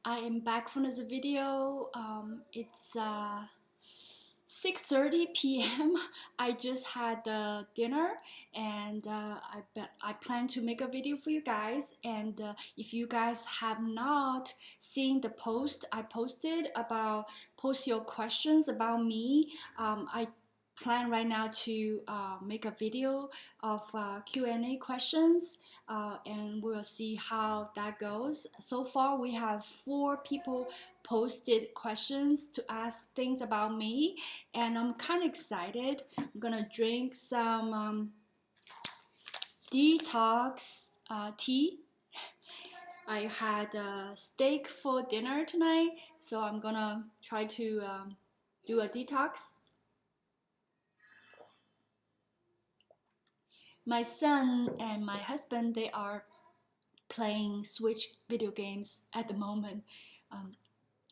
I am back from this video. It's 6:30 p.m. I just had the dinner and I plan to make a video for you guys. And if you guys have not seen the post I posted about post your questions about me, I plan right now to make a video of Q&A questions, and we'll see how that goes. So far we have 4 people posted questions to ask things about me, and I'm kind of excited. I'm gonna drink some detox tea. I had steak for dinner tonight, so I'm gonna try to do a detox. My son and my husband, they are playing Switch video games at the moment. Um,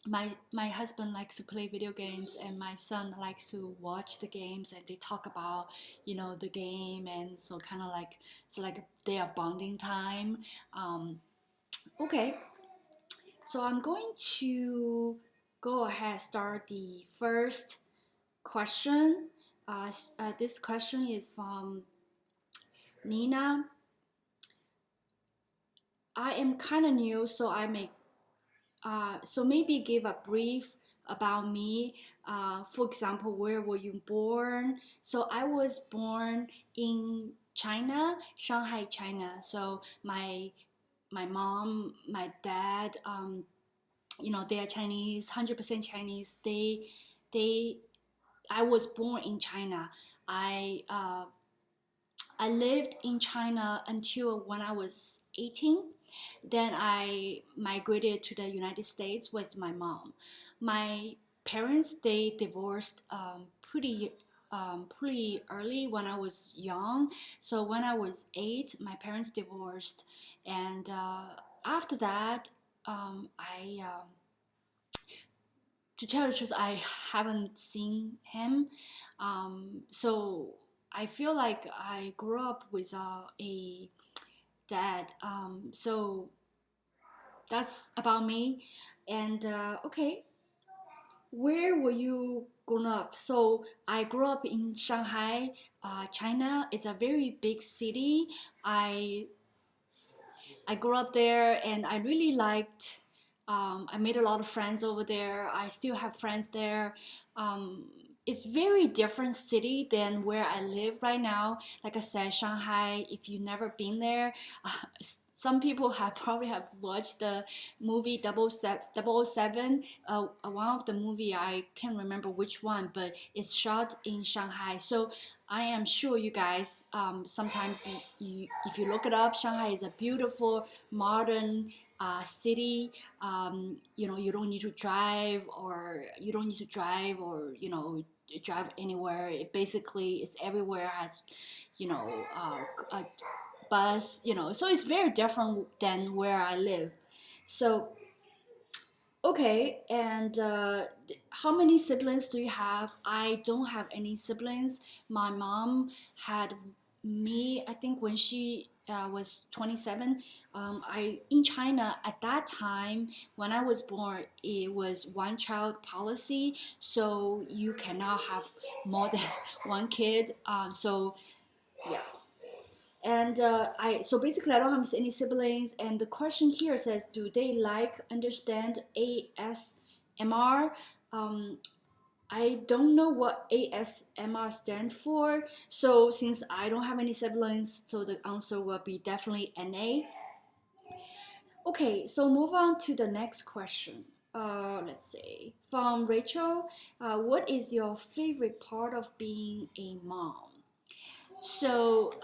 my husband likes to play video games, and my son likes to watch the games, and they talk about the game, and so kind of like it's like their bonding time. Okay, so I'm going to go ahead start the first question. This question is from Nina. I am kind of new, so so maybe give a brief about me. For example, where were you born? So I was born in China, Shanghai, China. So my mom, my dad, they are Chinese, 100% Chinese. They I was born in China. I uh, I lived in China until when I was 18. Then I migrated to the United States with my mom. My parents, they divorced pretty early when I was young. So when I was 8, my parents divorced, and after that, to tell the truth, I haven't seen him. So I feel like I grew up with a dad. So that's about me. And okay, where were you grown up? So I grew up in Shanghai, China. It's a very big city. I grew up there, and I really liked. I made a lot of friends over there. I still have friends there. Um, it's very different city than where I live right now. Like I said, Shanghai. If you've never been there, some people have probably have watched the movie 007. One of the movie, I can't remember which one, but it's shot in Shanghai. So I am sure you guys, sometimes if you look it up, Shanghai is a beautiful modern city. You don't need to drive, or drive anywhere. It basically is everywhere has a bus. So it's very different than where I live. So okay, and how many siblings do you have? I don't have any siblings. My mom had me, I think, when she was 27. I in China at that time when I was born, it was one child policy, so you cannot have more than one kid. So yeah, and I so basically I don't have any siblings. And the question here says, do they understand ASMR? Um, I don't know what ASMR stands for. So since I don't have any siblings, so the answer will be definitely NA. Okay, so move on to the next question. Let's see, from Rachel. What is your favorite part of being a mom? So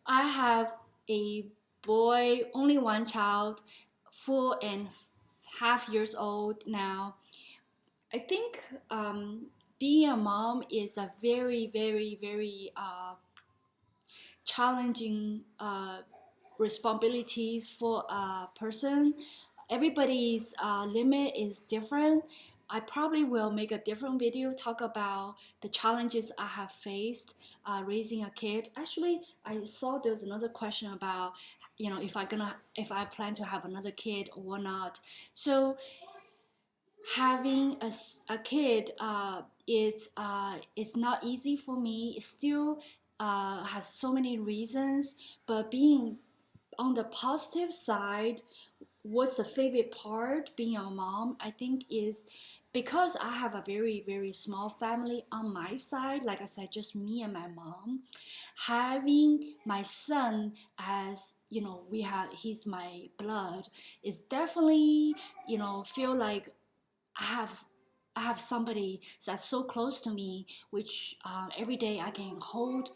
I have a boy, only one child, 4.5 years old now. I think being a mom is a very, very, very challenging responsibilities for a person. Everybody's limit is different. I probably will make a different video talk about the challenges I have faced raising a kid. Actually, I saw there was another question about if I plan to have another kid or not. So having a kid it's not easy for me. It still has so many reasons, but being on the positive side, what's the favorite part being a mom, I think, is because I have a very very small family on my side. Like I said, just me and my mom. Having my son as, we have he's my blood, is definitely, feel like I have I have somebody that's so close to me, which every day I can hold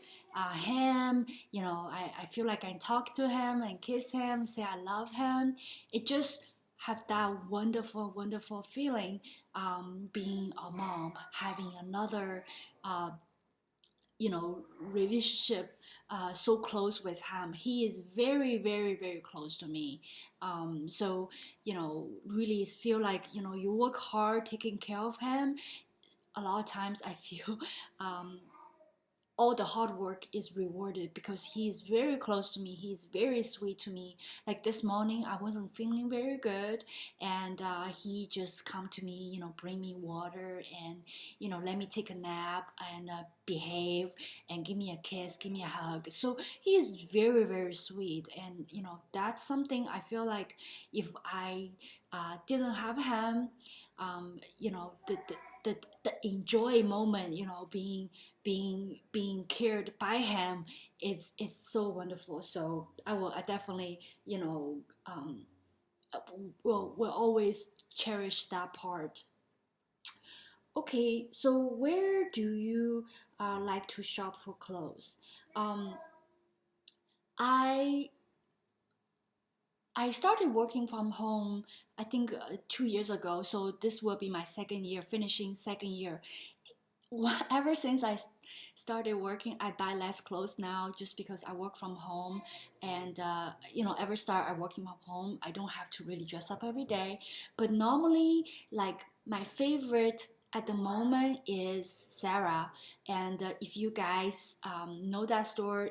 him. I feel like I can talk to him and kiss him, say I love him. It just have that wonderful, wonderful feeling, being a mom, having another uh, relationship so close with him. He is very very very close to me. So really feel like, you work hard taking care of him. A lot of times I feel um, all the hard work is rewarded because he is very close to me. He is very sweet to me. Like this morning, I wasn't feeling very good, and he just come to me, bring me water and let me take a nap and behave and give me a kiss, give me a hug. So he is very very sweet, and that's something I feel like if I didn't have him, the enjoy moment, being cared by him is so wonderful. So I definitely, um, will always cherish that part. Okay, so where do you like to shop for clothes? Um, I I started working from home, I think 2 years ago. So this will be my second year, finishing second year. Ever since I started working, I buy less clothes now just because I work from home. And, ever start I working from home, I don't have to really dress up every day. But normally, like my favorite at the moment is Sarah. And if you guys know that store,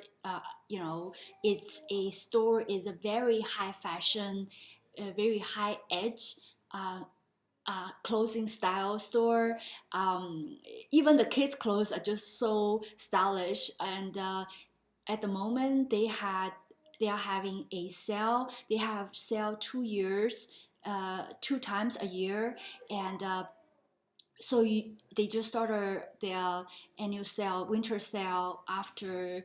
you know, it's a store, is a very high fashion, very high edge. Uh, clothing style store. Um, Even the kids' clothes are just so stylish. And at the moment, they are having a sale. They have sale 2 years, 2 times a year, and so they just started their annual sale, winter sale after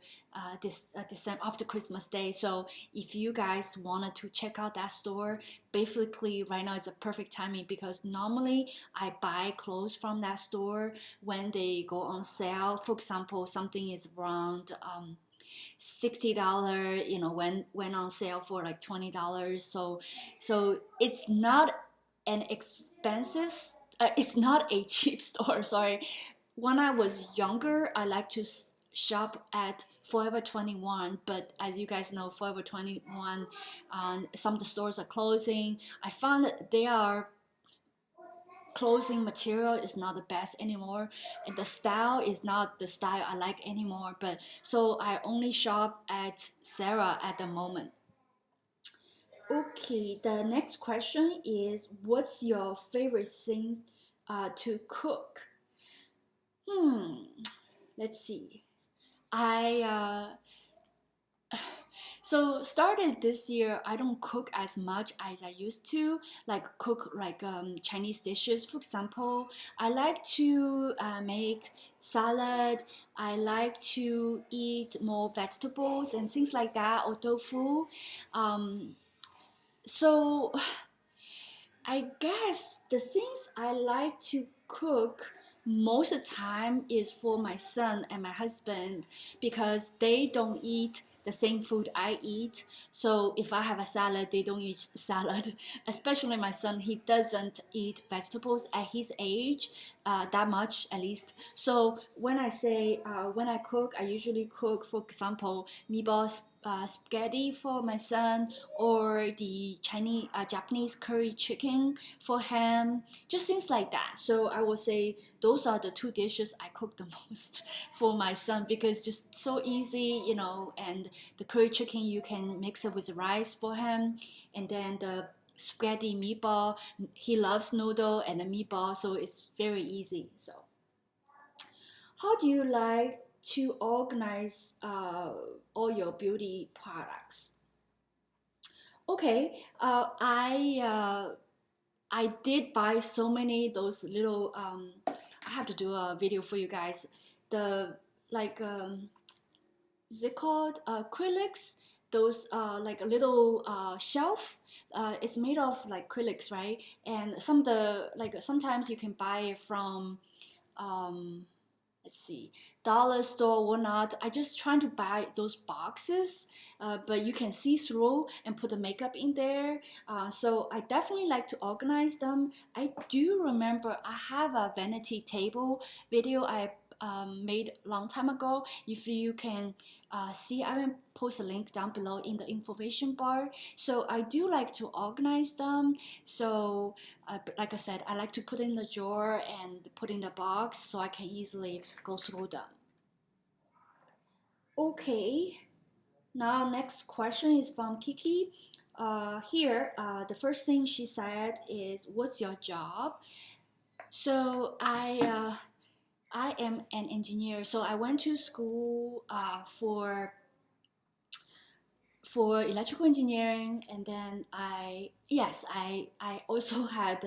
this December, after Christmas Day. So if you guys wanted to check out that store, basically right now is a perfect timing because normally I buy clothes from that store when they go on sale. For example, something is around $60, when on sale for like $20. So it's not an expensive, it's not a cheap store, sorry. When I was younger, I like to shop at Forever 21, but as you guys know, Forever 21, some of the stores are closing. I found that they are clothing material is not the best anymore, and the style is not the style I like anymore. But so I only shop at Sarah at the moment. Okay, the next question is, what's your favorite thing to cook? Hmm, let's see. I So started this year, I don't cook as much as I used to, like cook like Chinese dishes. For example, I like to make salad. I like to eat more vegetables and things like that, or tofu. Um, so I guess the things I like to cook most of the time is for my son and my husband because they don't eat the same food I eat. So if I have a salad, they don't eat salad. Especially my son, he doesn't eat vegetables at his age, that much at least. So when I say when I cook, I usually cook, for example, meatballs spaghetti for my son, or the Japanese curry chicken for him, just things like that. So I would say those are the two dishes I cook the most for my son, because just so easy, and the curry chicken you can mix it with rice for him, and then the spaghetti meatball, he loves noodle and the meatball, so it's very easy. So how do you like to organize all your beauty products? Okay, I did buy so many those little. I have to do a video for you guys. The like is it called acrylics? Those like a little shelf. It's made of like acrylics, right? And some of the like sometimes you can buy it from um, let's see, dollar store, whatnot. I just trying to buy those boxes, but you can see through and put the makeup in there. So I definitely like to organize them. I do remember I have a vanity table video I made a long time ago. If you can see, I will post a link down below in the information bar. So I do like to organize them. So like I said, I like to put in the drawer and put in the box so I can easily go through them. Okay, now next question is from Kiki. Here, the first thing she said is, "What's your job?" So I am an engineer. So I went to school for electrical engineering, and then I also had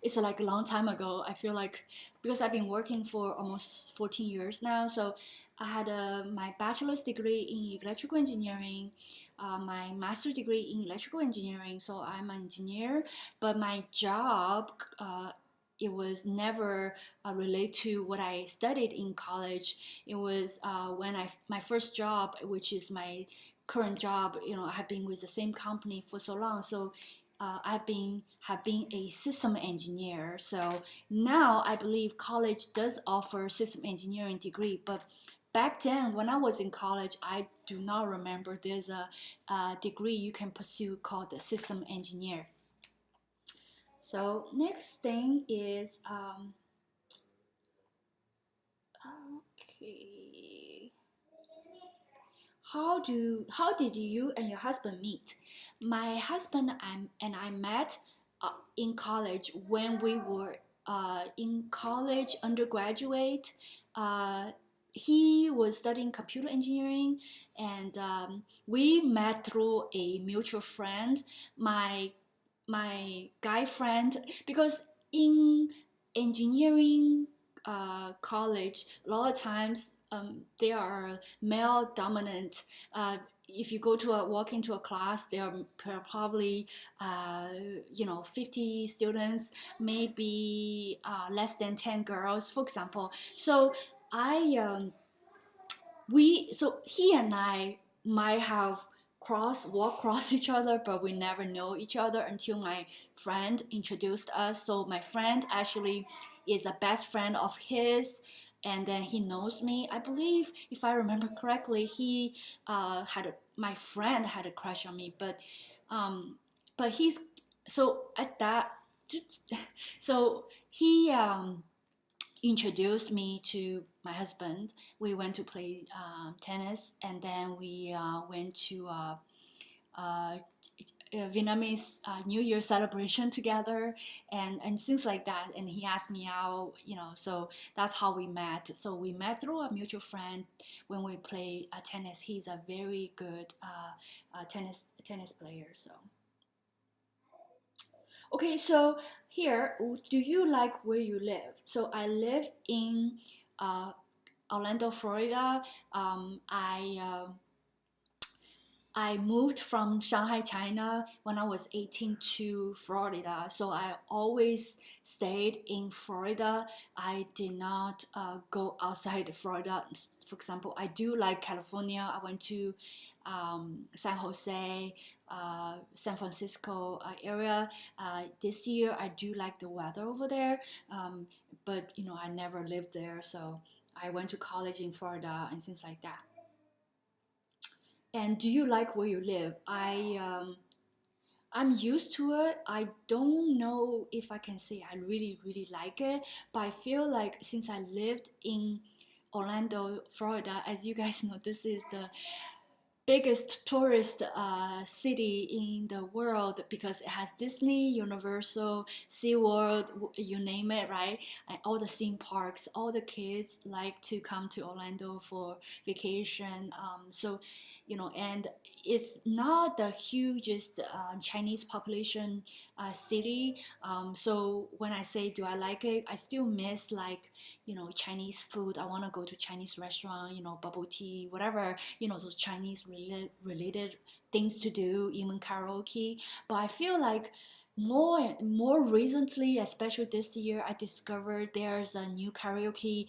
it's like a long time ago. I feel like because I've been working for almost 14 years now, so I had my bachelor's degree in electrical engineering, my master's degree in electrical engineering, so I'm an engineer. But my job, it was never related to what I studied in college. It was when my first job, which is my current job. I have been with the same company for so long, so have been a system engineer. So now I believe college does offer system engineering degree, but back then when I was in college, I do not remember there's a degree you can pursue called the system engineer. So next thing is okay. How did you and your husband meet? My husband and I met in college when we were in college undergraduate. Uh, he was studying computer engineering, and we met through a mutual friend. My guy friend, because in engineering college, a lot of times they are male dominant. If you go to walk into a class, there are probably 50 students, maybe less than 10 girls, for example. So I so he and I might have walk across each other, but we never know each other until my friend introduced us. So my friend actually is a best friend of his, and then he knows me. I believe, if I remember correctly, he my friend had a crush on me, um, but he's so at that. So he introduced me to my husband. We went to play tennis, and then we went to Vietnamese New Year celebration together, and things like that. And he asked me out, so that's how we met. So we met through a mutual friend when we play tennis. He's a very good tennis player. So okay, so here, do you like where you live? So I live in uh, Orlando, Florida. I moved from Shanghai, China when I was 18 to Florida. So I always stayed in Florida. I did not go outside Florida. For example, I do like California. I went to San Jose, San Francisco area. This year, I do like the weather over there. But I never lived there. So I went to college in Florida and things like that. And do you like where you live? I'm used to it. I don't know if I can say I really, really like it, but I feel like since I lived in Orlando, Florida, as you guys know, this is the biggest tourist city in the world because it has Disney, Universal, SeaWorld, you name it, right? And all the theme parks, all the kids like to come to Orlando for vacation. And it's not the hugest Chinese population city. So when I say, do I like it? I still miss like, Chinese food. I want to go to Chinese restaurant, bubble tea, whatever, those Chinese related things to do, even karaoke. But I feel like more recently, especially this year, I discovered there's a new karaoke,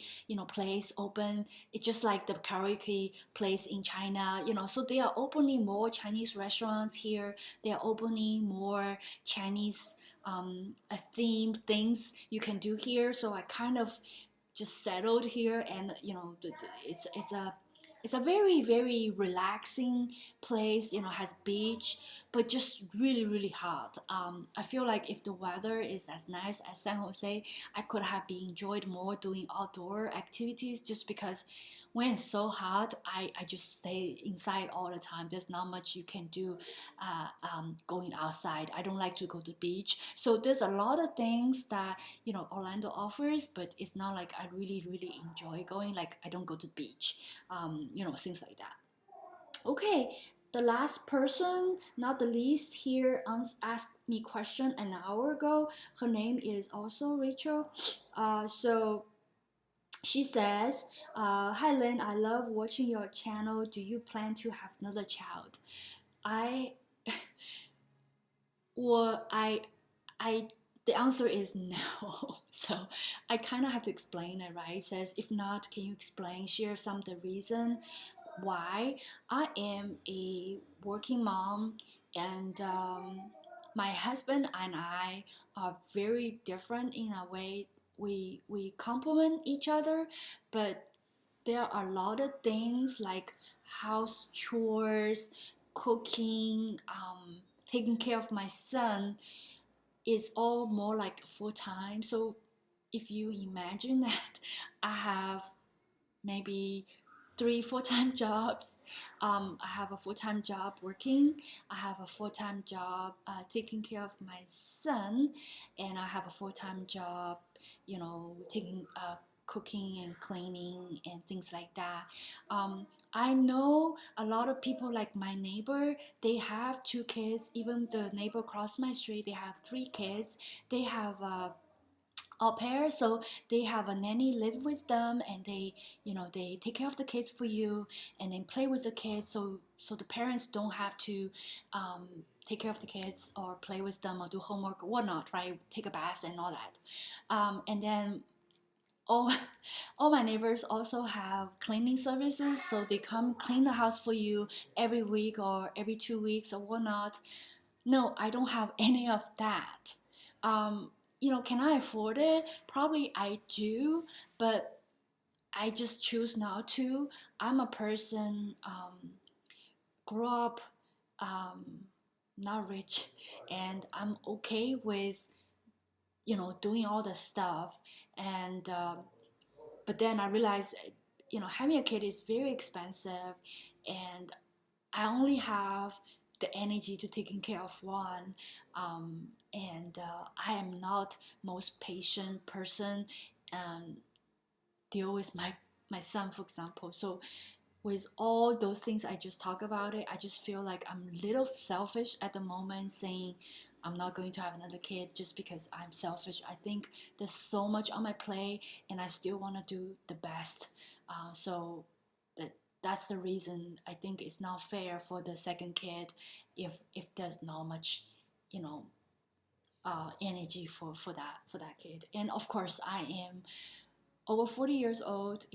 place open. It's just like the karaoke place in China, so they are opening more Chinese restaurants here. They are opening more Chinese themed things you can do here. So I kind of just settled here, and it's a very, very relaxing place. Has beach, but just really, really hot. I feel like if the weather is as nice as San Jose, I could have been enjoyed more doing outdoor activities. Just because when it's so hot, I just stay inside all the time. There's not much you can do going outside. I don't like to go to the beach. So there's a lot of things that Orlando offers, but it's not like I really, really enjoy going. Like I don't go to the beach, things like that. Okay, the last person, not the least, here asked me question an hour ago. Her name is also Rachel. So she says, "Hi Lynn, I love watching your channel. Do you plan to have another child?" I well, I the answer is no. So I kind of have to explain it, right? It says, if not, can you explain, share some of the reason why? I am a working mom, and my husband and I are very different in a way. We complement each other, but there are a lot of things like house chores, cooking, taking care of my son is all more like full time. So if you imagine that I have maybe three full-time jobs. I have a full-time job working. I have a full-time job taking care of my son, and I have a full-time job, taking cooking and cleaning and things like that. I know a lot of people like my neighbor. They have two kids. Even the neighbor across my street, they have three kids. They have au pair, so they have a nanny live with them, and they take care of the kids for you, and then play with the kids, so the parents don't have to take care of the kids or play with them or do homework or whatnot, right? Take a bath and all that. And then all all my neighbors also have cleaning services, so they come clean the house for you every week or every 2 weeks or whatnot. No, I don't have any of that. Can I afford it? Probably I do, but I just choose not to. I'm a person, grew up um, not rich, and I'm okay with, doing all the stuff. And but then I realized, having a kid is very expensive, and I only have the energy to taking care of one, and I am not most patient person. Um, Deal with my son, for example. So with all those things I just talk about it, I just feel like I'm a little selfish at the moment, saying I'm not going to have another kid just because I'm selfish. I think there's so much on my plate, and I still want to do the best. So that's the reason I think it's not fair for the second kid if there's not much, you know, energy for that kid. And of course, I am over 40 years old.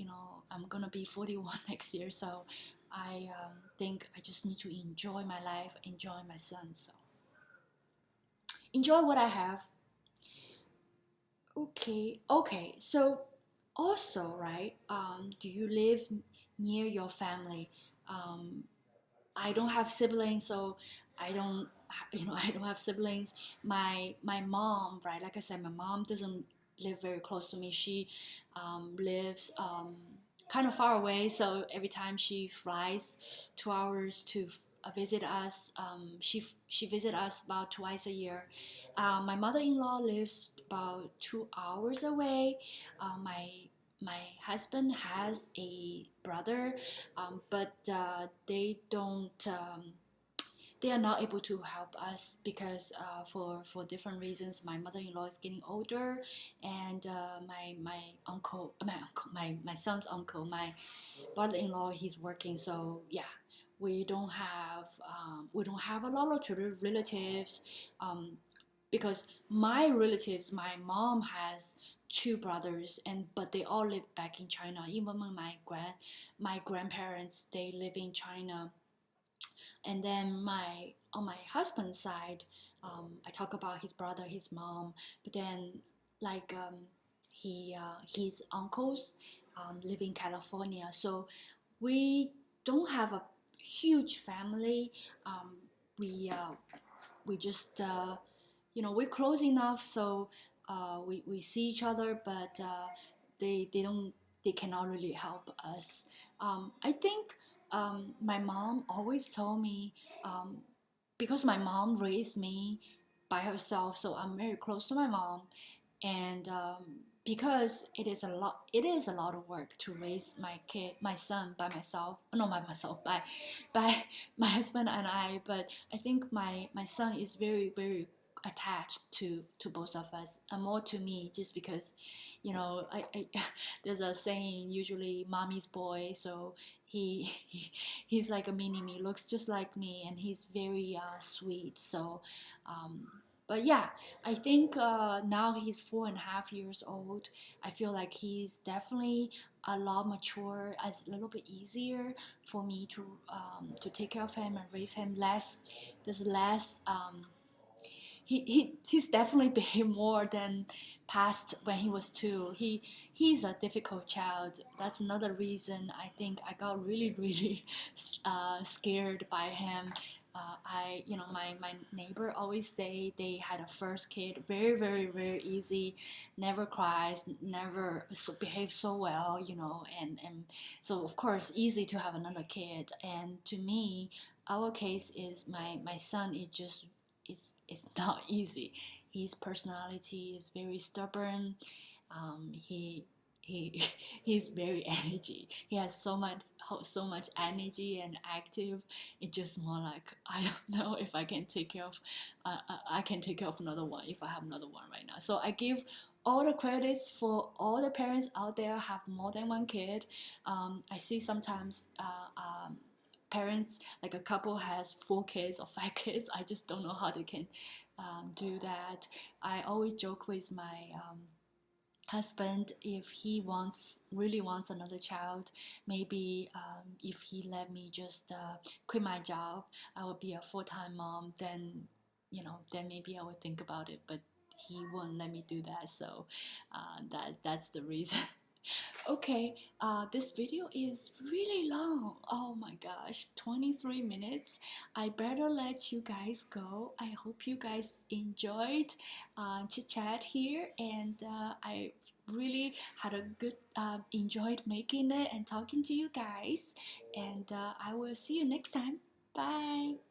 I'm gonna be 41 next year, so I think I just need to enjoy my life, enjoy my son. So enjoy what I have. Okay, okay. So also, right? Do you live near your family? Um, I don't have siblings, so I don't, I don't have siblings. My mom, right? Like I said, my mom doesn't live very close to me. She lives kind of far away, so every time she flies 2 hours to visit us, she visits us about twice a year. My mother-in-law lives about 2 hours away. My husband has a brother, but they don't. They are not able to help us because for different reasons. My mother-in-law is getting older, and my son's uncle, my brother-in-law, he's working. So yeah, we don't have a lot of relatives. Um, because my relatives, my mom has two brothers, and but they all live back in China. Even my grandparents, they live in China. And then my on my husband's side, I talk about his brother, his mom, but then like his uncles live in California. So we don't have a huge family. Um, we we just we're close enough, so we see each other, but they don't, they cannot really help us. I think my mom always told me, um, because my mom raised me by herself, so I'm very close to my mom. And because it is a lot of work to raise my son by myself, not by myself, by my husband and I. But I think my son is very attached to both of us, and more to me, just because I there's a saying, usually mommy's boy. So he's like a mini me, looks just like me, and he's very sweet. So um, but yeah, I think now he's 4.5 years old. I feel like he's definitely a lot mature. It's a little bit easier for me to take care of him and raise him. There's less. He's definitely behaved more than past when he was two. He's a difficult child. That's another reason I think I got really scared by him. My neighbor always say they had a first kid, very easy, never cries, never behaves so well, and so of course easy to have another kid. And to me, our case is my son is just, it's not easy. His personality is very stubborn. He he's very energy. He has so much energy and active. It's just more like, I don't know if I can take care of. I can take care of another one if I have another one right now. So I give all the credits for all the parents out there have more than one kid. I see sometimes parents, like a couple has 4 kids or 5 kids. I just don't know how they can do that. I always joke with my husband, if he really wants another child, maybe if he let me just quit my job, I would be a full-time mom. Then maybe I would think about it, but he won't let me do that. So that's the reason. Okay, this video is really long. Oh my gosh, 23 minutes. I better let you guys go. I hope you guys enjoyed chit chat here, and I really had a good enjoyed making it and talking to you guys. And I will see you next time. Bye.